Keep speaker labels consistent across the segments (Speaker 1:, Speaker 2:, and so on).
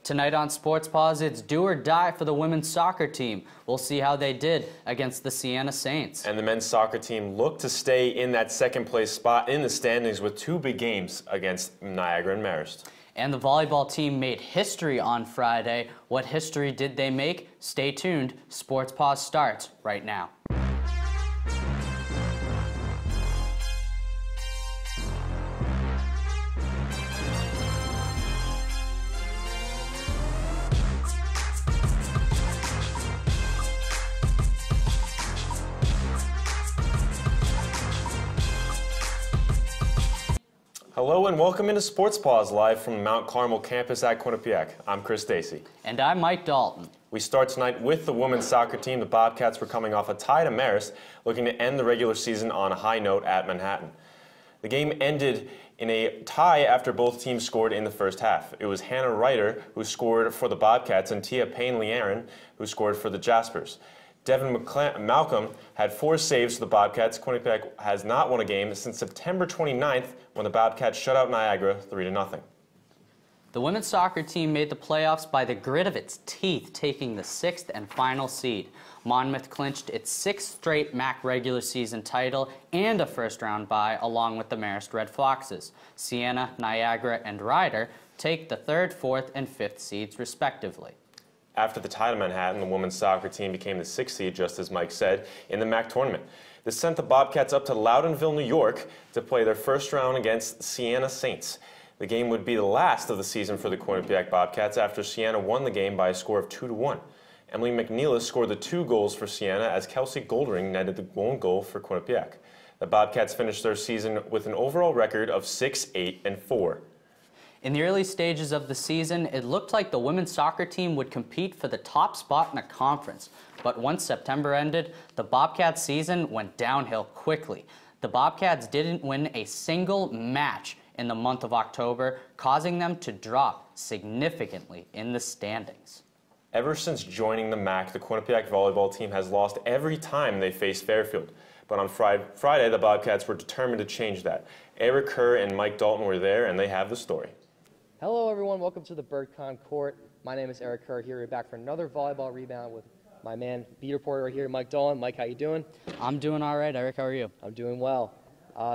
Speaker 1: Tonight on Sports Paws, it's do or die for the women's soccer team. We'll see how they did against the Siena Saints.
Speaker 2: And the men's soccer team looked to stay in that second place spot in the standings with two big games against Niagara and Marist.
Speaker 1: And the volleyball team made history on Friday. What history did they make? Stay tuned. Sports Paws starts right now.
Speaker 2: Hello and welcome into Sports Paws live from the Mount Carmel campus at Quinnipiac. I'm Chris Dacey.
Speaker 1: And I'm Mike Dalton.
Speaker 2: We start tonight with the women's soccer team. The Bobcats were coming off a tie to Marist, looking to end the regular season on a high note at Manhattan. The game ended in a tie after both teams scored in the first half. It was Hannah Ryder who scored for the Bobcats and Tia Payne-Learin who scored for the Jaspers. Devin Malcolm had 4 saves for the Bobcats. Quinnipiac has not won a game since September 29th when the Bobcats shut out Niagara 3-0.
Speaker 1: The women's soccer team made the playoffs by the grit of its teeth, taking the 6th and final seed. Monmouth clinched its 6th straight MAAC regular season title and a first-round bye along with the Marist Red Foxes. Siena, Niagara, and Ryder take the 3rd, 4th, and 5th seeds respectively.
Speaker 2: After the tie to Manhattan, the women's soccer team became the 6th seed, just as Mike said, in the MAAC tournament. This sent the Bobcats up to Loudonville, New York, to play their first round against Siena Saints. The game would be the last of the season for the Quinnipiac Bobcats after Siena won the game by a score of 2-1. Emily McNeilis scored the 2 goals for Siena as Kelsey Goldring netted the lone goal for Quinnipiac. The Bobcats finished their season with an overall record of 6-8-4.
Speaker 1: In the early stages of the season, it looked like the women's soccer team would compete for the top spot in the conference. But once September ended, the Bobcats season went downhill quickly. The Bobcats didn't win a single match in the month of October, causing them to drop significantly in the standings.
Speaker 2: Ever since joining the MAAC, the Quinnipiac volleyball team has lost every time they faced Fairfield. But on Friday, the Bobcats were determined to change that. Eric Kerr and Mike Dalton were there, and they have the story.
Speaker 3: Hello everyone, welcome to the BirdCon Court. My name is Eric Kerr here. We're back for another volleyball rebound with my man, beat reporter right here, Mike Dalton. Mike, how you doing?
Speaker 1: I'm doing all right. Eric, how are you?
Speaker 3: I'm doing well. I'm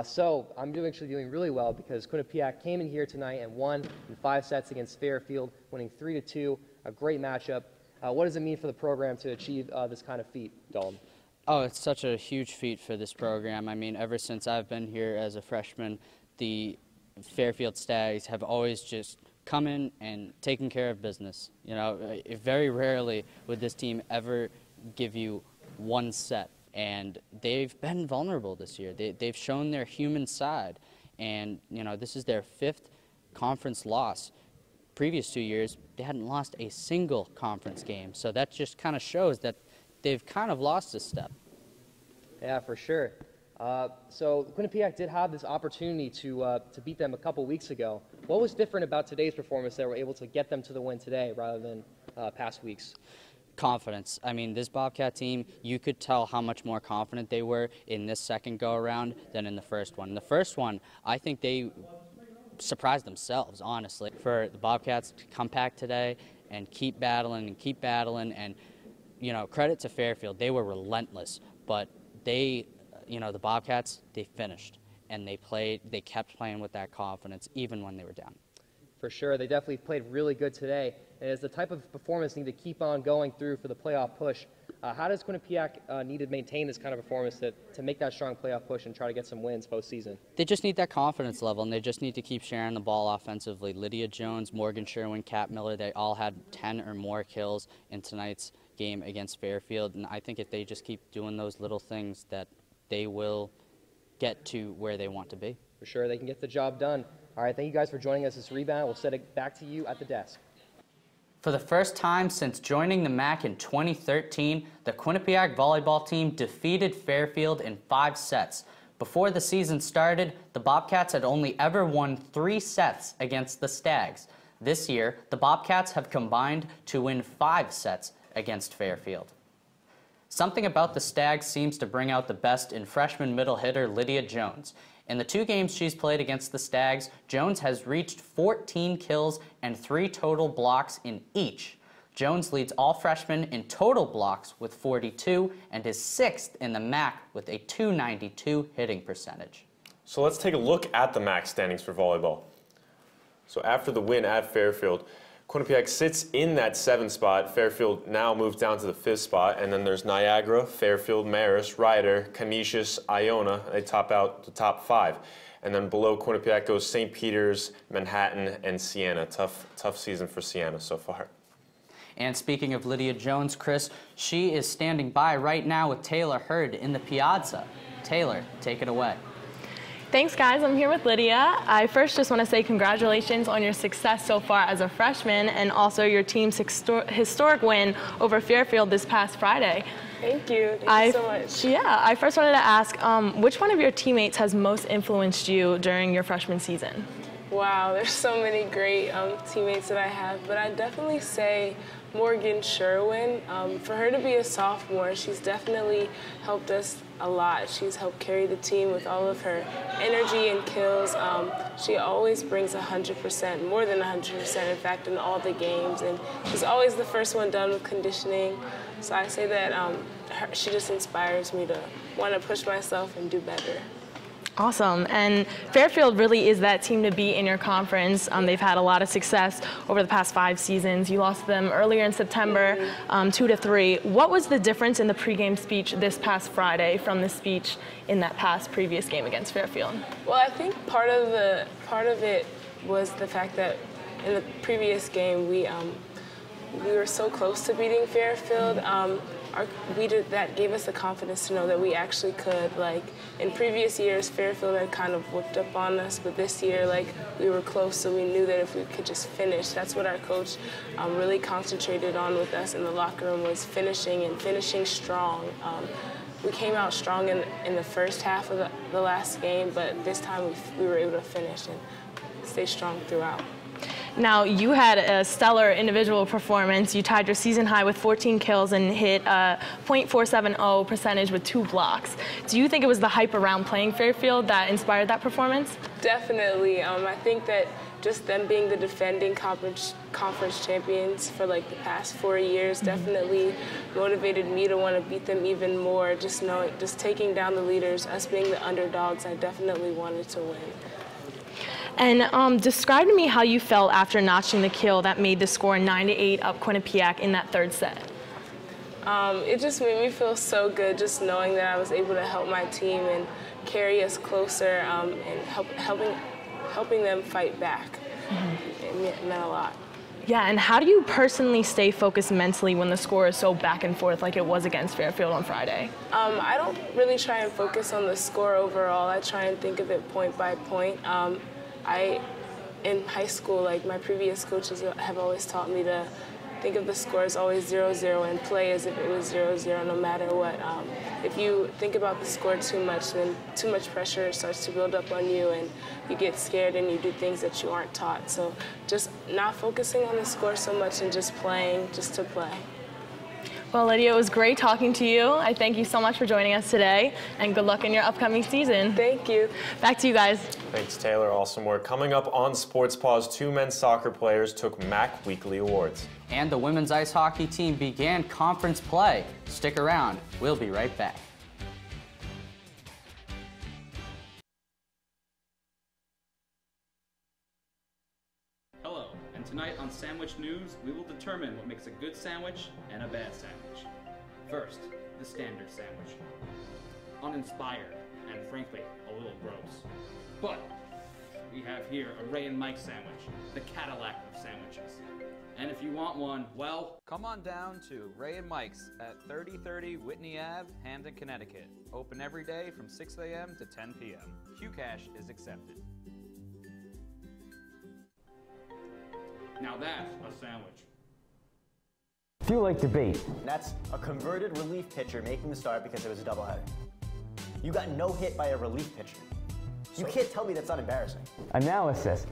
Speaker 3: actually doing really well because Quinnipiac came in here tonight and won in 5 sets against Fairfield, winning 3-2. A great matchup. What does it mean for the program to achieve this kind of feat, Dalton?
Speaker 1: Oh, it's such a huge feat for this program. I mean, ever since I've been here as a freshman, the Fairfield Stags have always just come in and taken care of business. You know, very rarely would this team ever give you 1 set, and they've been vulnerable this year. They've shown their human side, and you know, this is their 5th conference loss. Previous 2 years, they hadn't lost a single conference game, so that just kind of shows that they've kind of lost a step.
Speaker 3: Yeah, for sure. So Quinnipiac did have this opportunity to beat them a couple weeks ago. What was different about today's performance that were able to get them to the win today rather than past weeks?
Speaker 1: Confidence. I mean, this Bobcat team, you could tell how much more confident they were in this second go-around than in the first one. In the first one, I think they surprised themselves, honestly. For the Bobcats to come back today and keep battling and, you know, credit to Fairfield. They were relentless, but they, you know, the Bobcats, they finished, and they kept playing with that confidence even when they were down.
Speaker 3: For sure, they definitely played really good today. And as the type of performance need to keep on going through for the playoff push, how does Quinnipiac need to maintain this kind of performance to make that strong playoff push and try to get some wins postseason?
Speaker 1: They just need that confidence level, and they just need to keep sharing the ball offensively. Lydia Jones, Morgan Sherwin, Kat Miller, they all had 10 or more kills in tonight's game against Fairfield, and I think if they just keep doing those little things, that they will get to where they want to be.
Speaker 3: For sure, they can get the job done. All right, thank you guys for joining us this rebound. We'll set it back to you at the desk.
Speaker 1: For the first time since joining the MAAC in 2013, the Quinnipiac volleyball team defeated Fairfield in 5 sets. Before the season started, the Bobcats had only ever won 3 sets against the Stags. This year, the Bobcats have combined to win 5 sets against Fairfield. Something about the Stags seems to bring out the best in freshman middle hitter Lydia Jones. In the 2 games she's played against the Stags, Jones has reached 14 kills and 3 total blocks in each. Jones leads all freshmen in total blocks with 42 and is 6th in the MAAC with a .292 hitting percentage.
Speaker 2: So let's take a look at the MAAC standings for volleyball. So after the win at Fairfield, Quinnipiac sits in that 7th spot. Fairfield now moves down to the 5th spot, and then there's Niagara, Fairfield, Marist, Ryder, Canisius, Iona. They top out the top 5. And then below Quinnipiac goes St. Peter's, Manhattan, and Siena. Tough season for Siena so far.
Speaker 1: And speaking of Lydia Jones, Chris, she is standing by right now with Taylor Hurd in the Piazza. Taylor, take it away.
Speaker 4: Thanks, guys. I'm here with Lydia. I first just want to say congratulations on your success so far as a freshman and also your team's historic win over Fairfield this past Friday.
Speaker 5: Thank you. Thank you so much.
Speaker 4: Yeah, I first wanted to ask, which one of your teammates has most influenced you during your freshman season?
Speaker 5: Wow, there's so many great teammates that I have, but I'd definitely say Morgan Sherwin. For her to be a sophomore, she's definitely helped us a lot. She's helped carry the team with all of her energy and kills. She always brings 100%, more than 100%, in fact, in all the games. And she's always the first one done with conditioning. So I say that she just inspires me to want to push myself and do better.
Speaker 4: Awesome. And Fairfield really is that team to beat in your conference. They've had a lot of success over the past 5 seasons. You lost them earlier in September, 2-3. What was the difference in the pregame speech this past Friday from the speech in that previous game against Fairfield?
Speaker 5: Well, I think part of it was the fact that in the previous game we were so close to beating Fairfield. That gave us the confidence to know that we actually could. Like in previous years, Fairfield had kind of whipped up on us, but this year, like, we were close, so we knew that if we could just finish, that's what our coach really concentrated on with us in the locker room, was finishing and finishing strong. We came out strong in the first half of the last game, but this time we were able to finish and stay strong throughout.
Speaker 4: Now, you had a stellar individual performance. You tied your season high with 14 kills and hit a .470 percentage with 2 blocks. Do you think it was the hype around playing Fairfield that inspired that performance?
Speaker 5: Definitely. I think that just them being the defending conference champions for like the past 4 years definitely motivated me to want to beat them even more. Just taking down the leaders, us being the underdogs, I definitely wanted to win.
Speaker 4: And describe to me how you felt after notching the kill that made the score 9-8 up Quinnipiac in that 3rd set.
Speaker 5: It just made me feel so good just knowing that I was able to help my team and carry us closer and helping them fight back. It meant a lot.
Speaker 4: Yeah, and how do you personally stay focused mentally when the score is so back and forth like it was against Fairfield on Friday?
Speaker 5: I don't really try and focus on the score overall. I try and think of it point by point. In high school, like my previous coaches have always taught me to think of the score as always 0-0 and play as if it was 0-0 no matter what. If you think about the score too much, then too much pressure starts to build up on you and you get scared and you do things that you aren't taught. So just not focusing on the score so much and just playing just to play.
Speaker 4: Well, Lydia, it was great talking to you. I thank you so much for joining us today, and good luck in your upcoming season.
Speaker 5: Thank you.
Speaker 4: Back to you guys.
Speaker 2: Thanks, Taylor. Awesome work. Coming up on Sports Paws, 2 men's soccer players took MAAC Weekly Awards.
Speaker 1: And the women's ice hockey team began conference play. Stick around. We'll be right back.
Speaker 6: Hello, and tonight on Sandwich News, we will determine what makes a good sandwich and a bad sandwich. First, the standard sandwich. Uninspired, and frankly, a little gross. But we have here a Ray and Mike sandwich, the Cadillac of sandwiches. And if you want one, well,
Speaker 7: come on down to Ray and Mike's at 3030 Whitney Ave, Hamden, Connecticut. Open every day from 6 a.m. to 10 p.m. Qcash is accepted.
Speaker 6: now that's a sandwich.
Speaker 8: If you like debate,
Speaker 9: That's a converted relief pitcher making the start because it was a doubleheader. You got no hit by a relief pitcher. You can't tell me that's not embarrassing.
Speaker 8: analysis,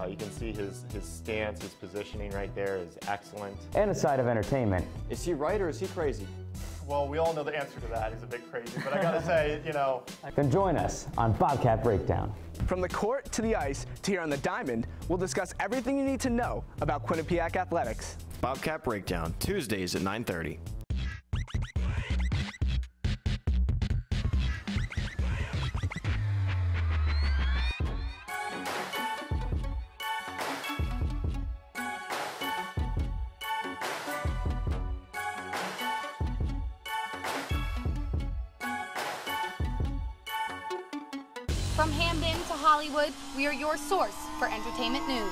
Speaker 10: You can see his stance, his positioning right there is excellent.
Speaker 8: and a side of entertainment.
Speaker 11: Is he right or is he crazy? Well, we all know the answer to that. He's a bit crazy, but I gotta say, you know.
Speaker 8: Then join us on Bobcat Breakdown.
Speaker 12: From the court to the ice to here on the diamond, we'll discuss everything you need to know about Quinnipiac Athletics.
Speaker 13: Bobcat Breakdown, Tuesdays at 9:30.
Speaker 14: From Hamden to Hollywood, we are your source for entertainment news.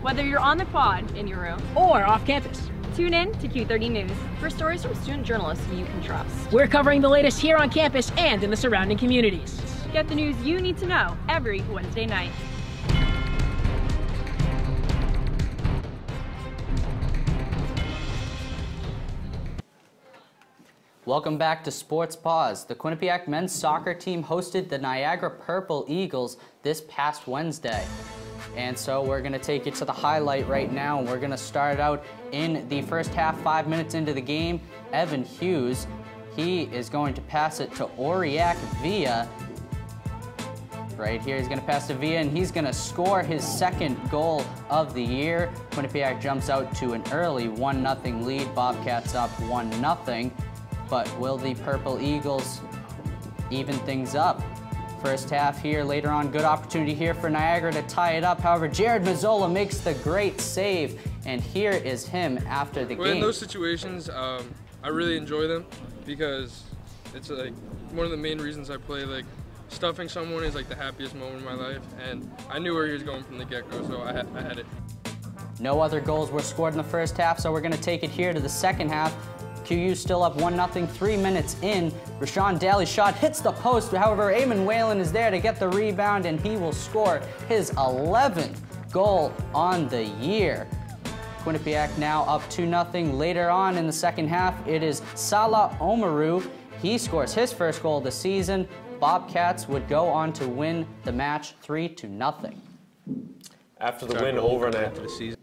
Speaker 15: Whether you're on the quad in your room or off campus, tune in to Q30 News for stories from student journalists you can trust. We're covering the latest here on campus and in the surrounding communities. Get the news you need to know every Wednesday night.
Speaker 1: Welcome back to Sports Paws. The Quinnipiac men's soccer team hosted the Niagara Purple Eagles this past Wednesday. And so we're going to take you to the highlight right now. We're going to start out in the first half, 5 minutes into the game. Evan Hughes, he is going to pass it to Auriac Villa. Right here, he's going to pass to Villa, and he's going to score his second goal of the year. Quinnipiac jumps out to an early 1-0 lead. Bobcats up 1-0. But will the Purple Eagles even things up? First half here, later on, good opportunity here for Niagara to tie it up. However, Jared Mazzola makes the great save, and here is him after the game.
Speaker 16: In those situations, I really enjoy them because it's like one of the main reasons I play. Like, stuffing someone is like the happiest moment of my life, and I knew where he was going from the get-go, so I had it.
Speaker 1: No other goals were scored in the first half, so we're going to take it here to the second half. QU still up 1-0, 3 minutes in. Rashawn Daly's shot hits the post. However, Eamon Whalen is there to get the rebound, and he will score his 11th goal on the year. Quinnipiac now up 2-0. Later on in the second half, it is Salah Omaru. He scores his first goal of the season. Bobcats would go on to win the match 3-0.
Speaker 2: After the win over the season.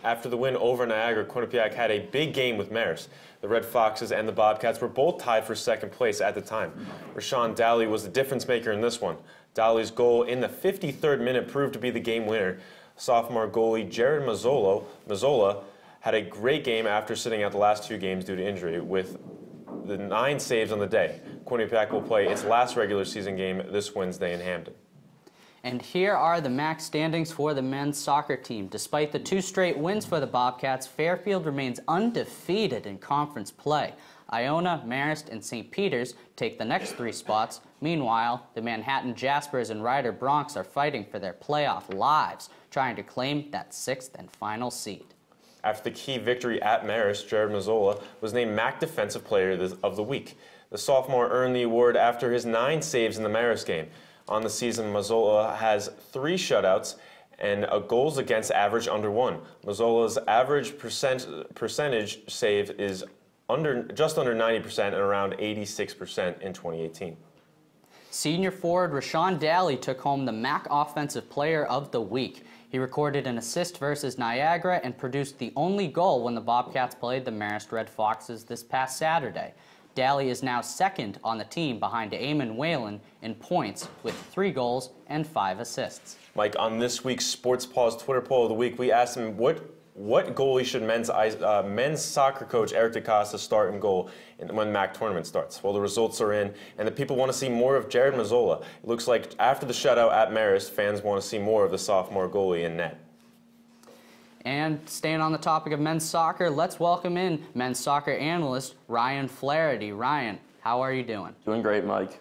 Speaker 2: After the win over Niagara, Quinnipiac had a big game with Marist. The Red Foxes and the Bobcats were both tied for second place at the time. Rashawn Daly was the difference maker in this one. Daly's goal in the 53rd minute proved to be the game winner. Sophomore goalie Jared Mazzola had a great game after sitting out the last 2 games due to injury, with the 9 saves on the day. Quinnipiac will play its last regular season game this Wednesday in Hamden.
Speaker 1: And here are the MAAC standings for the men's soccer team. Despite the 2 straight wins for the Bobcats, Fairfield remains undefeated in conference play. Iona, Marist, and St. Peter's take the next 3 spots. Meanwhile, the Manhattan Jaspers and Ryder Bronx are fighting for their playoff lives, trying to claim that 6th and final seed.
Speaker 2: After the key victory at Marist, Jared Mazzola was named MAAC Defensive Player of the Week. The sophomore earned the award after his 9 saves in the Marist game. On the season, Mazzola has 3 shutouts and a goals against average under 1. Mazzola's average percentage save is just under 90% and around 86% in 2018.
Speaker 1: Senior forward Rashawn Daly took home the MAAC Offensive Player of the Week. He recorded an assist versus Niagara and produced the only goal when the Bobcats played the Marist Red Foxes this past Saturday. Daly is now 2nd on the team behind Eamon Whalen in points with 3 goals and 5 assists.
Speaker 2: Mike, on this week's Sports Paws Twitter poll of the week, we asked him what goalie should men's soccer coach Eric DaCosta start in goal when MAAC tournament starts. Well, the results are in, and the people want to see more of Jared Mazzola. It looks like after the shutout at Marist, fans want to see more of the sophomore goalie in net.
Speaker 1: And staying on the topic of men's soccer, let's welcome in men's soccer analyst Ryan Flaherty. Ryan, how are you doing?
Speaker 17: Doing great, Mike.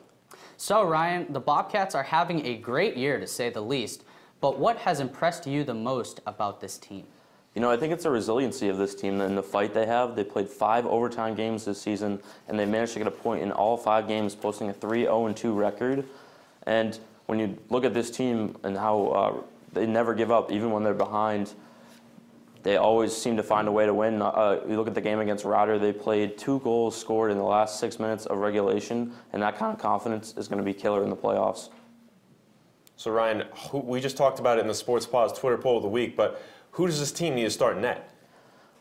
Speaker 1: So, Ryan, the Bobcats are having a great year, to say the least, but what has impressed you the most about this team?
Speaker 17: You know, I think it's the resiliency of this team and the fight they have. They played 5 overtime games this season, and they managed to get a point in all 5 games, posting a 3-0-2 record. And when you look at this team and how they never give up, even when they're behind, they always seem to find a way to win. You look at the game against Rider, they played 2 goals scored in the last 6 minutes of regulation, and that kind of confidence is going to be killer in the playoffs.
Speaker 2: So Ryan, we just talked about it in the Sports Paws Twitter poll of the week, but who does this team need to start net?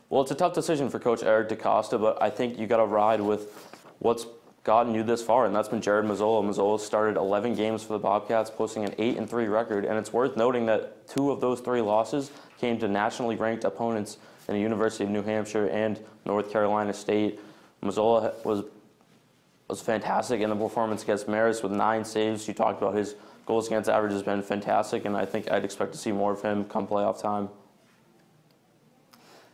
Speaker 17: Well, it's a tough decision for Coach Eric DaCosta, but I think you got to ride with what's gotten you this far, and that's been Jared Mazzola. Mazzola started 11 games for the Bobcats, posting an 8-3 record, and it's worth noting that 2 of those 3 losses came to nationally ranked opponents in the University of New Hampshire and North Carolina State. Mazzola was fantastic in the performance against Marist with 9 saves. You talked about his goals against average has been fantastic, and I think I'd expect to see more of him come playoff time.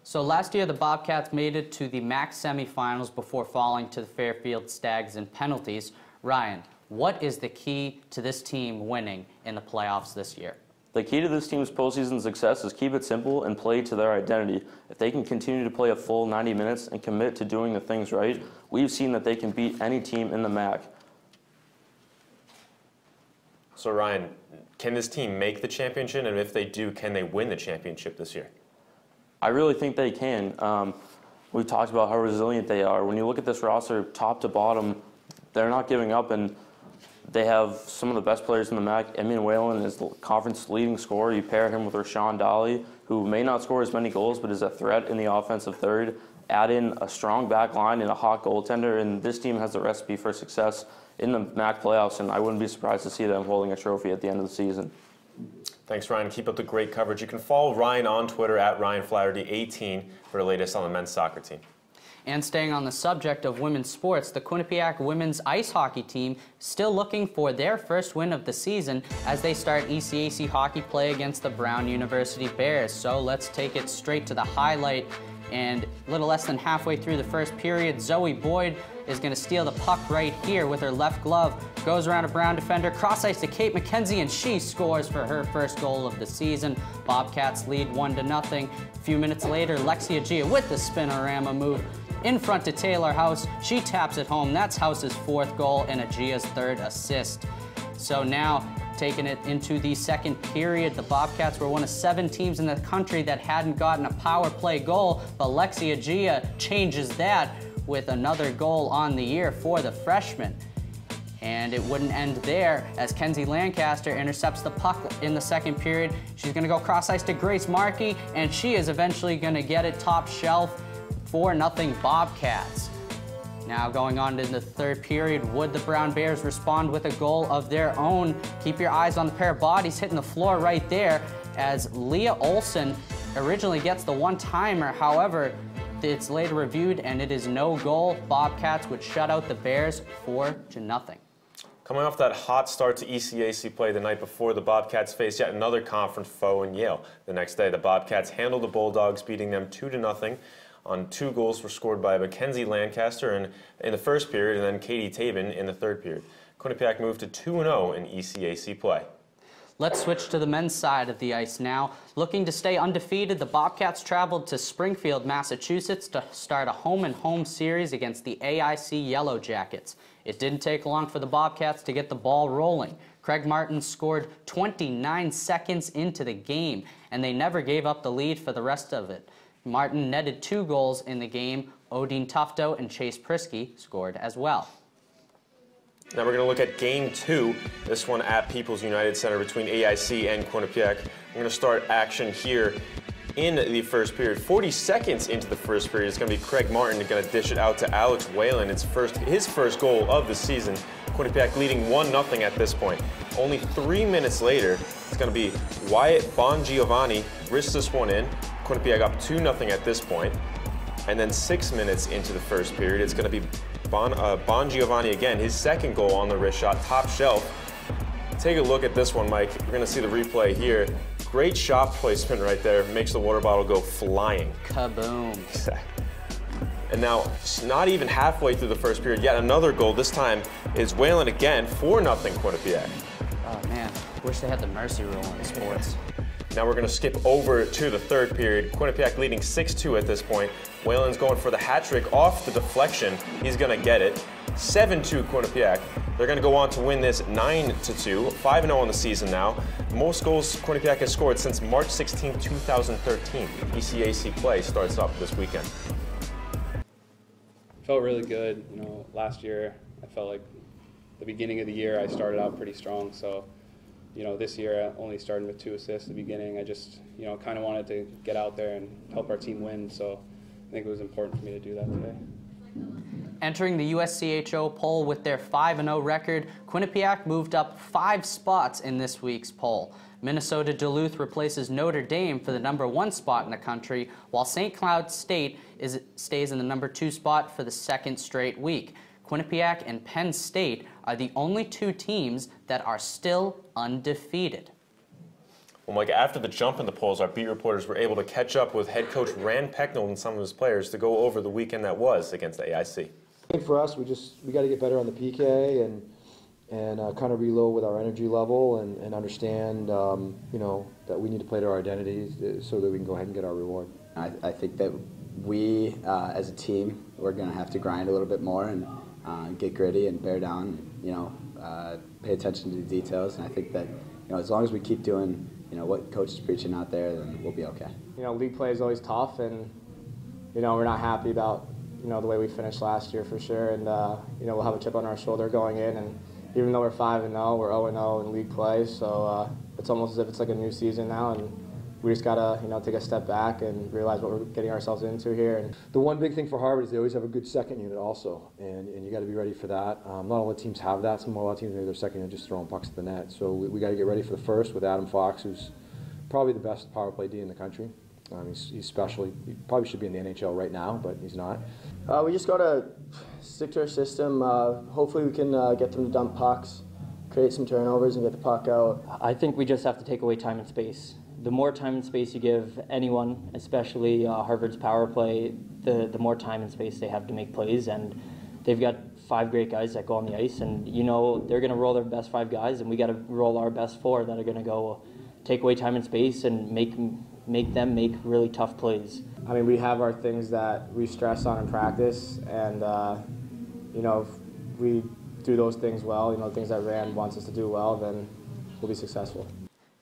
Speaker 1: So last year, the Bobcats made it to the MAAC semifinals before falling to the Fairfield Stags in penalties. Ryan, what is the key to this team winning in the playoffs this year?
Speaker 17: The key to this team's postseason success is keep it simple and play to their identity. If they can continue to play a full 90 minutes and commit to doing the things right, we've seen that they can beat any team in the MAAC.
Speaker 2: So Ryan, can this team make the championship, and if they do, can they win the championship this year?
Speaker 17: I really think they can. We've talked about how resilient they are. When you look at this roster top to bottom, they're not giving up, and they have some of the best players in the MAAC. Emin Whalen is the conference leading scorer. You pair him with Rashawn Dolly, who may not score as many goals, but is a threat in the offensive third. Add in a strong back line and a hot goaltender, and this team has the recipe for success in the MAAC playoffs, and I wouldn't be surprised to see them holding a trophy at the end of the season.
Speaker 2: Thanks, Ryan. Keep up the great coverage. You can follow Ryan on Twitter at RyanFlaherty18 for the latest on the men's soccer team.
Speaker 1: And staying on the subject of women's sports, the Quinnipiac women's ice hockey team still looking for their first win of the season as they start ECAC hockey play against the Brown University Bears. So let's take it straight to the highlight. And a little less than halfway through the first period, Zoe Boyd is going to steal the puck right here with her left glove, goes around a Brown defender, cross ice to Kate McKenzie, and she scores for her first goal of the season. Bobcats lead 1-0. A few minutes later, Lexia Gia with the spinorama move in front to Taylor House. She taps it home. That's House's 4th goal and Gia's 3rd assist. So now, taking it into the second period, the Bobcats were one of 7 teams in the country that hadn't gotten a power play goal, but Lexia Gia changes that with another goal on the year for the freshman. And it wouldn't end there as Kenzie Lancaster intercepts the puck in the second period. She's going to go cross ice to Grace Markey, and she is eventually going to get it top shelf. 4-0 Bobcats. Now going on to the third period, would the Brown Bears respond with a goal of their own? Keep your eyes on the pair of bodies hitting the floor right there as Leah Olson originally gets the one-timer. However, it's later reviewed and it is no goal. Bobcats would shut out the Bears 4-0.
Speaker 2: Coming off that hot start to ECAC play the night before, the Bobcats faced yet another conference foe in Yale. The next day, the Bobcats handled the Bulldogs, beating them 2-0. On 2 goals were scored by Mackenzie Lancaster in the first period and then Katie Tabin in the third period. Quinnipiac moved to 2-0 in ECAC play.
Speaker 1: Let's switch to the men's side of the ice now. Looking to stay undefeated, the Bobcats traveled to Springfield, Massachusetts to start a home-and-home series against the AIC Yellow Jackets. It didn't take long for the Bobcats to get the ball rolling. Craig Martin scored 29 seconds into the game, and they never gave up the lead for the rest of it. Martin netted 2 goals in the game. Odine Tufto and Chase Prisky scored as well.
Speaker 2: Now we're going to look at Game 2, this one at People's United Center between AIC and Quinnipiac. We're going to start action here in the first period. 40 seconds into the first period, it's going to be Craig Martin going to dish it out to Alex Whalen. It's his first goal of the season. Quinnipiac leading 1-0 at this point. Only 3 minutes later, it's going to be Wyatt Bongiovanni wrists this one in. Quinnipiac up 2-0 at this point. And then 6 minutes into the first period, it's going to be Bongiovanni again, his second goal on the wrist shot, top shelf. Take a look at this one, Mike. We're going to see the replay here. Great shot placement right there. Makes the water bottle go flying.
Speaker 1: Kaboom.
Speaker 2: And now, not even halfway through the first period, yet another goal. This time is Whalen again, 4-0 Quinnipiac.
Speaker 1: Oh man, wish they had the mercy rule in sports.
Speaker 2: Now we're going to skip over to the third period. Quinnipiac leading 6-2 at this point. Whalen's going for the hat trick off the deflection. He's going to get it. 7-2 Quinnipiac. They're going to go on to win this 9-2, 5-0 on the season now. Most goals Quinnipiac has scored since March 16, 2013. ECAC play starts up this weekend.
Speaker 18: Felt really good. You know, last year I felt like the beginning of the year I started out pretty strong. So, you know, this year I only started with 2 assists at the beginning. I just, you know, kind of wanted to get out there and help our team win. So I think it was important for me to do that today.
Speaker 1: Entering the USCHO poll with their 5-0 record, Quinnipiac moved up 5 spots in this week's poll. Minnesota Duluth replaces Notre Dame for the #1 spot in the country, while St. Cloud State stays in the #2 spot for the 2nd straight week. Quinnipiac and Penn State are the only 2 teams that are still undefeated.
Speaker 2: Well, Mike, after the jump in the polls, our beat reporters were able to catch up with head coach Rand Pecknold and some of his players to go over the weekend that was against the AIC.
Speaker 19: I think for us, we got to get better on the PK and kind of reload with our energy level and understand, you know, that we need to play to our identities so that we can go ahead and get our reward.
Speaker 20: I think that we, as a team, we're going to have to grind a little bit more and get gritty and bear down, you know, pay attention to the details. And I think that, you know, as long as we keep doing, you know, what coach is preaching out there, then we'll be okay.
Speaker 21: You know, league play is always tough, and, you know, we're not happy about, you know, the way we finished last year for sure. And, you know, we'll have a chip on our shoulder going in. And even though we're 5-0, we're 0-0 in league play. So it's almost as if it's like a new season now. And we just got to, you know, take a step back and realize what we're getting ourselves into here. And
Speaker 19: the one big thing for Harvard is they always have a good second unit also. And you got to be ready for that. Not all the teams have that. A lot of teams, maybe their second unit just throwing pucks at the net. So we got to get ready for the first with Adam Fox, who's probably the best power play D in the country. He's special. He probably should be in the NHL right now, but he's not.
Speaker 22: We just got to stick to our system. Hopefully we can get them to dump pucks, create some turnovers, and get the puck out.
Speaker 23: I think we just have to take away time and space. The more time and space you give anyone, especially Harvard's power play, the more time and space they have to make plays. And they've got 5 great guys that go on the ice, and you know they're going to roll their best 5 guys, and we got to roll our best 4 that are going to go take away time and space and make them make really tough plays.
Speaker 21: I mean, we have our things that we stress on in practice, and you know, if we do those things well, you know, things that Rand wants us to do well, then we'll be successful.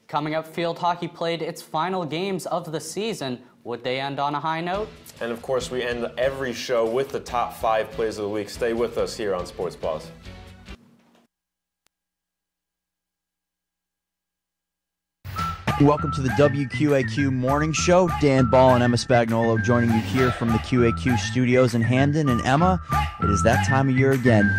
Speaker 1: Coming up, field hockey played its final games of the season. Would they end on a high note?
Speaker 2: And of course, we end every show with the top 5 plays of the week. Stay with us here on Sports Paws.
Speaker 24: Welcome to the WQAQ Morning Show. Dan Ball and Emma Spagnuolo joining you here from the QAQ studios in Hamden. And Emma, it is that time of year again.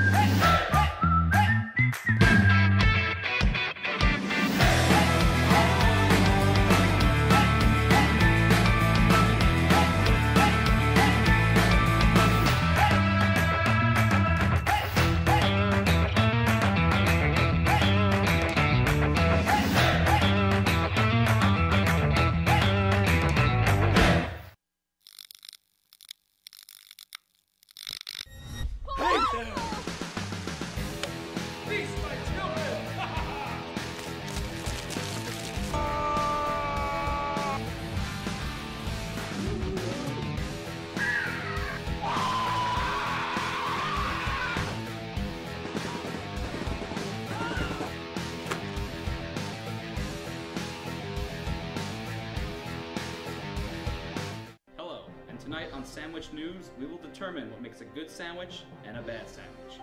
Speaker 6: Tonight on Sandwich News, we will determine what makes a good sandwich and a bad sandwich.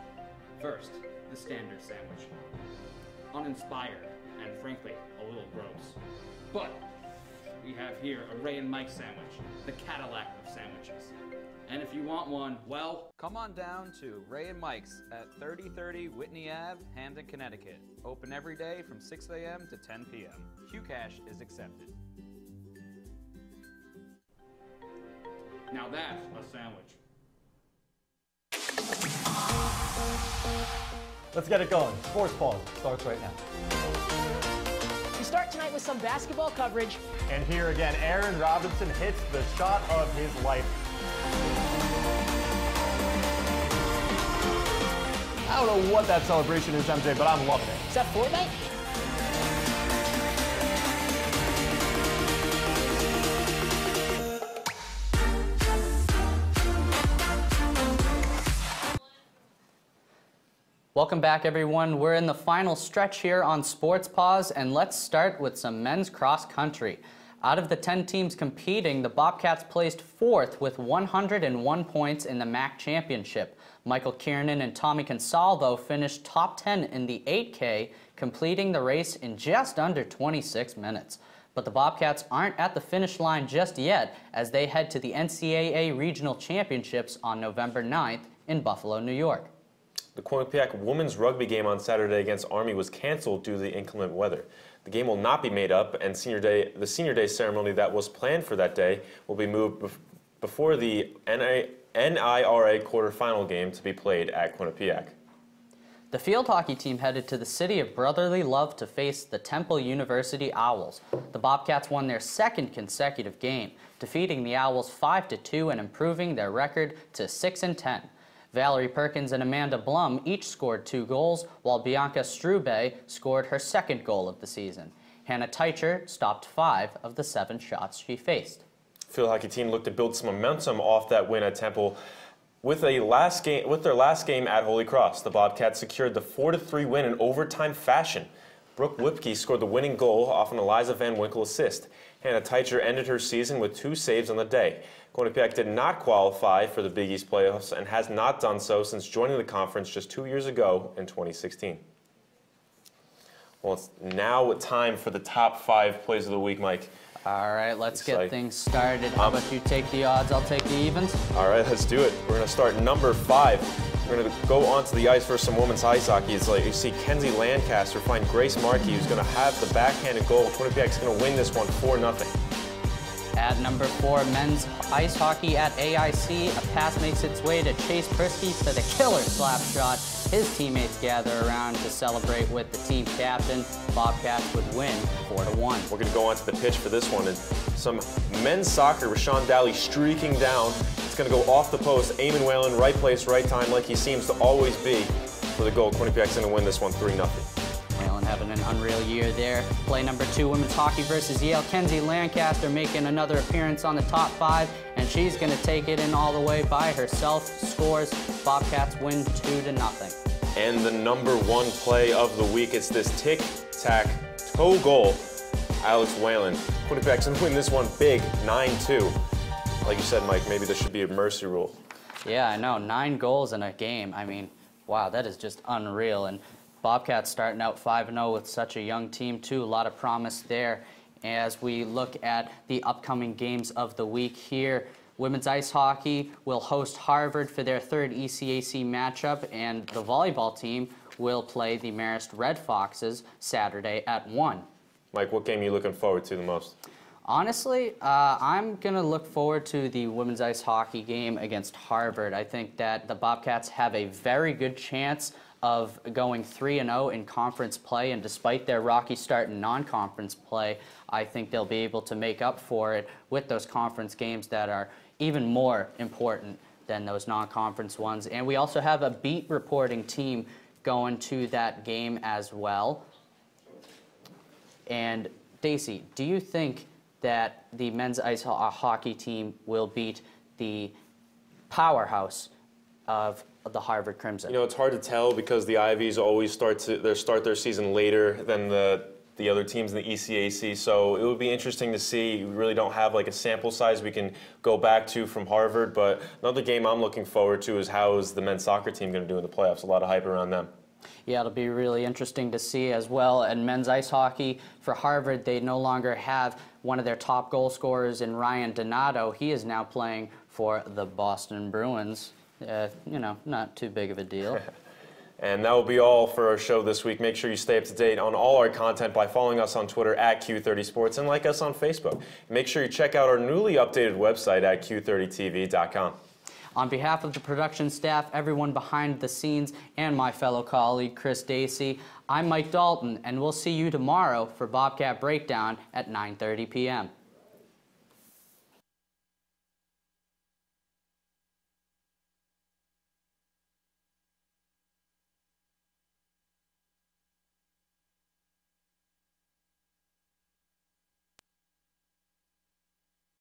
Speaker 6: First, the standard sandwich. Uninspired and frankly, a little gross. But we have here a Ray and Mike sandwich, the Cadillac of sandwiches. And if you want one, well,
Speaker 7: come on down to Ray and Mike's at 3030 Whitney Ave, Hamden, Connecticut. Open every day from 6 a.m. to 10 p.m. Qcash is accepted.
Speaker 6: Now that's a sandwich.
Speaker 9: Let's get it going. Sports Paws starts right now.
Speaker 15: We start tonight with some basketball coverage.
Speaker 11: And here again, Aaron Robinson hits the shot of his life. I don't know what that celebration is, MJ, but I'm loving it.
Speaker 15: Is that Fortnite?
Speaker 1: Welcome back, everyone. We're in the final stretch here on Sports Paws, and let's start with some men's cross country. Out of the 10 teams competing, the Bobcats placed 4th with 101 points in the MAAC Championship. Michael Kiernan and Tommy Consalvo finished top 10 in the 8K, completing the race in just under 26 minutes. But the Bobcats aren't at the finish line just yet, as they head to the NCAA Regional Championships on November 9th in Buffalo, New York.
Speaker 2: The Quinnipiac women's rugby game on Saturday against Army was canceled due to the inclement weather. The game will not be made up, and the senior day ceremony that was planned for that day will be moved before the NIRA quarterfinal game to be played at Quinnipiac.
Speaker 1: The field hockey team headed to the city of brotherly love to face the Temple University Owls. The Bobcats won their 2nd consecutive game, defeating the Owls 5-2 and improving their record to 6-10. Valerie Perkins and Amanda Blum each scored 2 goals, while Bianca Strube scored her 2nd goal of the season. Hannah Teicher stopped 5 of the 7 shots she faced.
Speaker 2: The field hockey team looked to build some momentum off that win at Temple. With their last game at Holy Cross, the Bobcats secured the 4-3 win in overtime fashion. Brooke Whipke scored the winning goal off an Eliza Van Winkle assist. Hannah Teicher ended her season with 2 saves on the day. Quinnipiac did not qualify for the Big East playoffs and has not done so since joining the conference just 2 years ago in 2016. Well, it's now time for the top 5 plays of the week, Mike.
Speaker 1: All right, let's get things started. How about you take the odds, I'll take the evens?
Speaker 2: All right, let's do it. We're going to start number 5. We're going to go onto the ice for some women's ice hockey. It's like you see Kenzie Lancaster find Grace Markey, who's going to have the backhanded goal. Quinnipiac's going to win this one 4-0.
Speaker 1: At number 4, men's ice hockey at AIC, a pass makes its way to Chase Prisky for the killer slap shot. His teammates gather around to celebrate with the team captain. Bobcats would win 4-1.
Speaker 2: We're going to go on to the pitch for this one. And some men's soccer, Rashawn Daly streaking down. It's going to go off the post. Eamon Whalen, right place, right time, like he seems to always be for the goal. Quinnipiac's going to win this one 3-0.
Speaker 1: Whalen having an unreal year there. Play number 2, women's hockey versus Yale. Kenzie Lancaster making another appearance on the top 5, and she's going to take it in all the way by herself. Scores. Bobcats win 2-0.
Speaker 2: And the number 1 play of the week is this tic-tac-toe goal. Alex Whalen. Quinnipiac's going to win this one big, 9-2. Like you said, Mike, maybe there should be a mercy rule.
Speaker 1: Yeah, I know. 9 goals in a game. I mean, wow, that is just unreal. And Bobcats starting out 5-0 with such a young team, too. A lot of promise there. As we look at the upcoming games of the week here, women's ice hockey will host Harvard for their 3rd ECAC matchup, and the volleyball team will play the Marist Red Foxes Saturday at 1.
Speaker 2: Mike, what game are you looking forward to the most?
Speaker 1: Honestly, I'm going to look forward to the women's ice hockey game against Harvard. I think that the Bobcats have a very good chance of going 3-0 in conference play, and despite their rocky start in non-conference play, I think they'll be able to make up for it with those conference games that are even more important than those non-conference ones. And we also have a beat reporting team going to that game as well. And Dacey, do you think that the men's ice hockey team will beat the powerhouse of the Harvard Crimson?
Speaker 2: You know, it's hard to tell because the Ivies always start their season later than the other teams in the ECAC, so it would be interesting to see. We really don't have like a sample size we can go back to from Harvard, but another game I'm looking forward to is how is the men's soccer team going to do in the playoffs. A lot of hype around them.
Speaker 1: Yeah, it'll be really interesting to see as well. And men's ice hockey for Harvard, they no longer have one of their top goal scorers in Ryan Donato. He is now playing for the Boston Bruins. You know, not too big of a deal.
Speaker 2: And that will be all for our show this week. Make sure you stay up to date on all our content by following us on Twitter at Q30Sports and like us on Facebook. Make sure you check out our newly updated website at Q30TV.com.
Speaker 1: On behalf of the production staff, everyone behind the scenes, and my fellow colleague, Chris Dacey, I'm Mike Dalton, and we'll see you tomorrow for Bobcat Breakdown at 9:30 p.m.